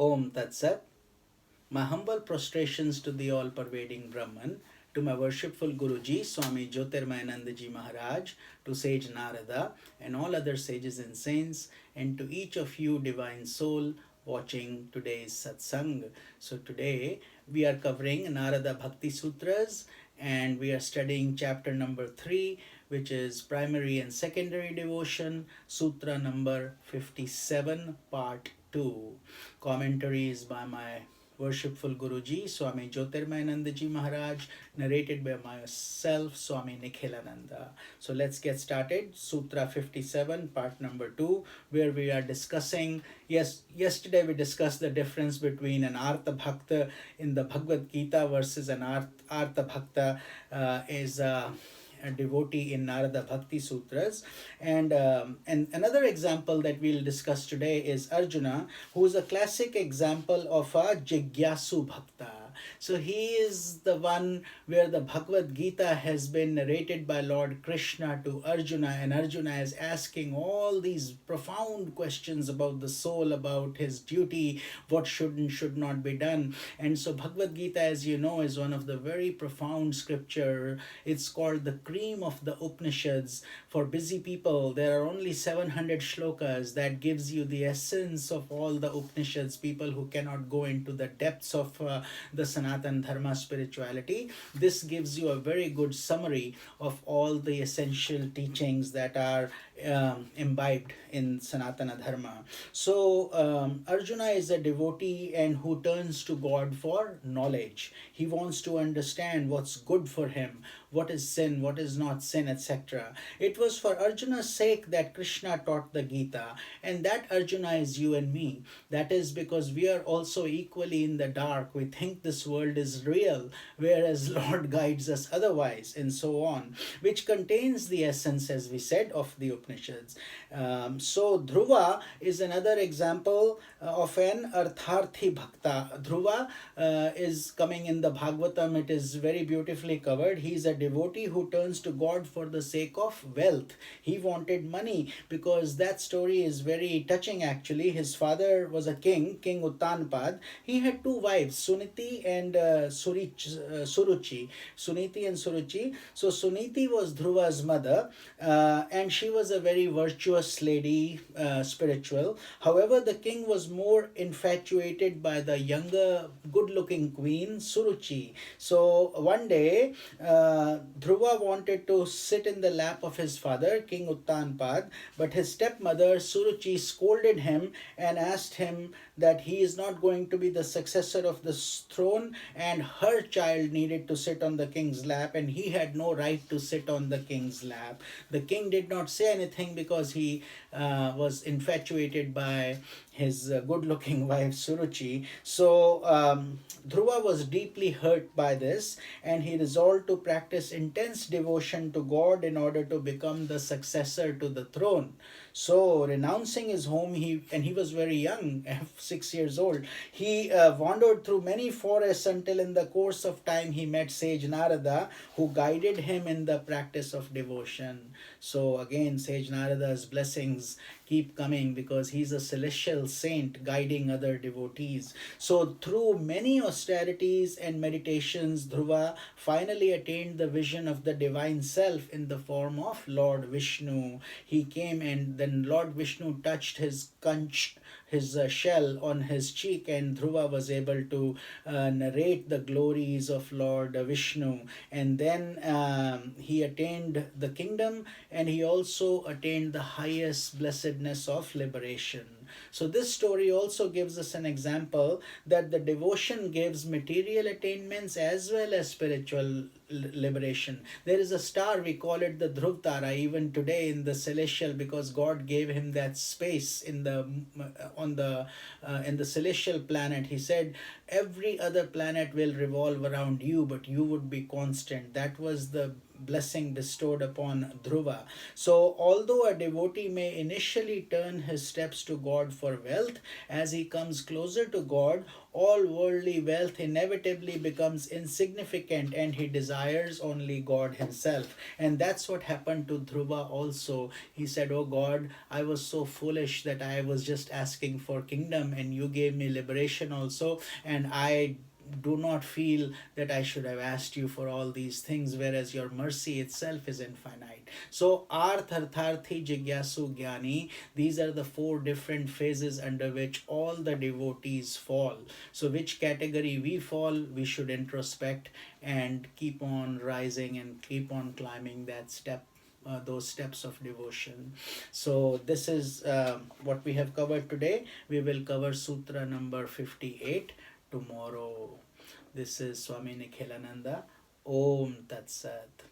Om Tat Sat. My humble prostrations to the all-pervading Brahman, to my worshipful Guruji, Swami Jyotirmayanandaji Maharaj, to sage Narada, and all other sages and saints, and to each of you, divine soul, watching today's satsang. So today we are covering Narada Bhakti Sutras, and we are studying chapter number 3, which is primary and secondary devotion, sutra number 57, part 2. Commentaries by my worshipful Guruji, Swami Jyotirmayanandaji Maharaj, narrated by myself, Swami Nikhilananda. So let's get started. Sutra 57, part number 2, where we are discussing, yesterday we discussed the difference between an Artha Bhakta in the Bhagavad Gita versus an Artha Bhakta is a devotee in Narada Bhakti Sutras. And another example that we'll discuss today is Arjuna, who is a classic example of a Jigyasu Bhakta. So he is the one where the Bhagavad Gita has been narrated by Lord Krishna to Arjuna, and Arjuna is asking all these profound questions about the soul, about his duty, what should and should not be done. And so Bhagavad Gita, as you know, is one of the very profound scripture. It's called the cream of the Upanishads. For busy people, there are only 700 shlokas that gives you the essence of all the Upanishads. People who cannot go into the depths of the Sanatan Dharma spirituality, this gives you a very good summary of all the essential teachings that are imbibed in Sanatana Dharma. So Arjuna is a devotee and who turns to God for knowledge. He wants to understand what's good for him, what is sin, what is not sin, etc. It was for Arjuna's sake that Krishna taught the Gita, and that Arjuna is you and me. That is because we are also equally in the dark. We think this world is real, whereas Lord guides us otherwise, and so on, which contains the essence, as we said, of the Upanishads. So Dhruva is another example of an Artharthi Bhakta. Dhruva is coming in the Bhagavatam. It is very beautifully covered. He is a devotee who turns to God for the sake of wealth. He wanted money because that story is very touching actually. His father was a king, King Uttanpad. He had two wives, Suniti and Suruchi. Suniti and Suruchi. So Suniti was Dhruva's mother, and she was a very virtuous lady, spiritual. However, the king was more infatuated by the younger, good-looking queen, Suruchi. So one day, Dhruva wanted to sit in the lap of his father, King Uttanpad, but his stepmother, Suruchi, scolded him and asked him that he is not going to be the successor of the throne, and her child needed to sit on the king's lap, and he had no right to sit on the king's lap. The king did not say anything because he was infatuated by his good-looking wife Suruchi. So Dhruva was deeply hurt by this, and he resolved to practice intense devotion to God in order to become the successor to the throne. So renouncing his home, he was very young, 6 years old. He wandered through many forests until in the course of time he met sage Narada, who guided him in the practice of devotion. So again, sage Narada's blessings keep coming because he's a celestial saint guiding other devotees. So through many austerities and meditations, Dhruva finally attained the vision of the divine self in the form of Lord Vishnu. He came, and then Lord Vishnu touched his conch, his shell on his cheek, and Dhruva was able to narrate the glories of Lord Vishnu. And then he attained the kingdom, and he also attained the highest blessedness of liberation. So this story also gives us an example that the devotion gives material attainments as well as spiritual liberation. There is a star, we call it the Dhruv Tara even today in the celestial, because God gave him that space in the celestial planet. He said every other planet will revolve around you, but you would be constant. That was the blessing bestowed upon Dhruva. So although a devotee may initially turn his steps to God for wealth, as he comes closer to God, all worldly wealth inevitably becomes insignificant and he desires desires only God Himself. And that's what happened to Dhruva also. He said, "Oh God, I was so foolish that I was just asking for kingdom, and you gave me liberation also, and I do not feel that I should have asked you for all these things, whereas your mercy itself is infinite." So, Arthartharthi Jigyasu Jnani, these are the four different phases under which all the devotees fall. So, which category we fall, we should introspect and keep on rising and keep on climbing that step. Those steps of devotion. So, this is what we have covered today. We will cover Sutra number 58 tomorrow. This is Swami Nikhilananda. Om Tat Sat.